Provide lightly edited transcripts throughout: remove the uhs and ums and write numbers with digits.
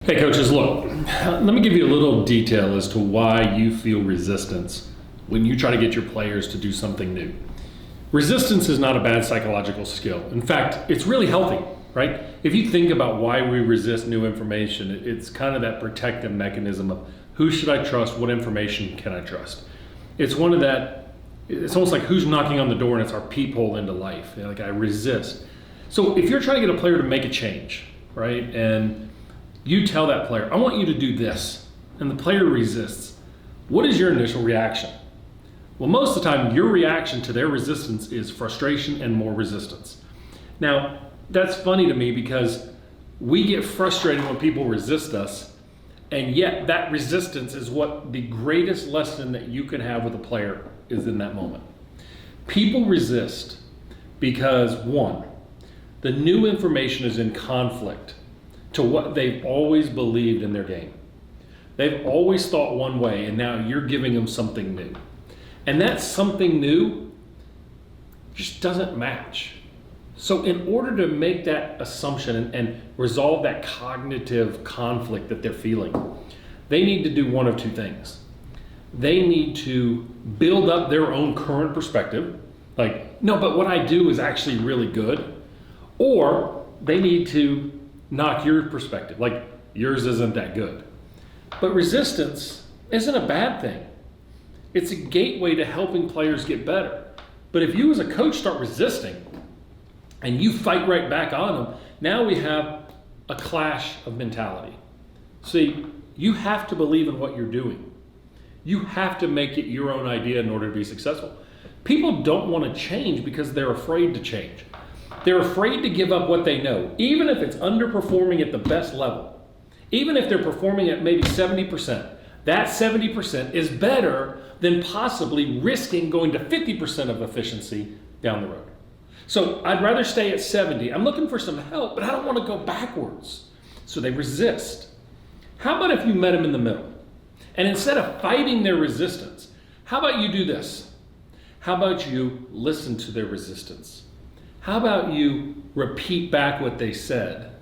Hey coaches, look, let me give you a little detail as to why you feel resistance when you try to get your players to do something new. Resistance is not a bad psychological skill. In fact, it's really healthy, right? If you think about why we resist new information, it's kind of that protective mechanism of who should I trust, what information can I trust? It's one of that, it's almost like who's knocking on the door and it's our peephole into life. Like I resist. So if you're trying to get a player to make a change, right? And you tell that player, I want you to do this, and the player resists. What is your initial reaction? Well, most of the time, your reaction to their resistance is frustration and more resistance. Now, that's funny to me because we get frustrated when people resist us, and yet that resistance is what the greatest lesson that you can have with a player is in that moment. People resist because, one, the new information is in conflict to what they've always believed in their game. They've always thought one way, and now you're giving them something new. And that something new just doesn't match. So in order to make that assumption and resolve that cognitive conflict that they're feeling, they need to do one of two things. They need to build up their own current perspective, like, no, but what I do is actually really good, or they need to knock your perspective, like yours isn't that good. But resistance isn't a bad thing. It's a gateway to helping players get better. But if you as a coach start resisting and you fight right back on them, now we have a clash of mentality. See, you have to believe in what you're doing. You have to make it your own idea in order to be successful. People don't want to change because they're afraid to change. They're afraid to give up what they know, even if it's underperforming at the best level. Even if they're performing at maybe 70%, that 70% is better than possibly risking going to 50% of efficiency down the road. So I'd rather stay at 70. I'm looking for some help, but I don't want to go backwards. So they resist. How about if you met them in the middle? And instead of fighting their resistance, how about you do this? How about you listen to their resistance? How about you repeat back what they said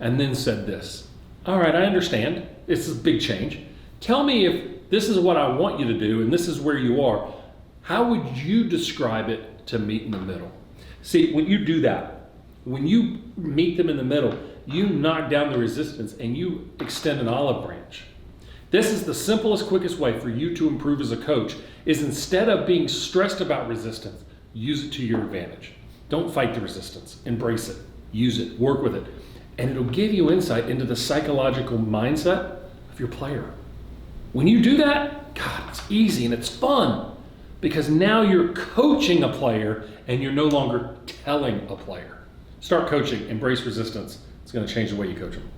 and then said this? All right, I understand. This is a big change. Tell me if this is what I want you to do and this is where you are. How would you describe it to meet in the middle? See, when you do that, when you meet them in the middle, you knock down the resistance and you extend an olive branch. This is the simplest, quickest way for you to improve as a coach is instead of being stressed about resistance, use it to your advantage. Don't fight the resistance. Embrace it. Use it. Work with it. And it'll give you insight into the psychological mindset of your player. When you do that, God, it's easy and it's fun because now you're coaching a player and you're no longer telling a player. Start coaching. Embrace resistance. It's going to change the way you coach them.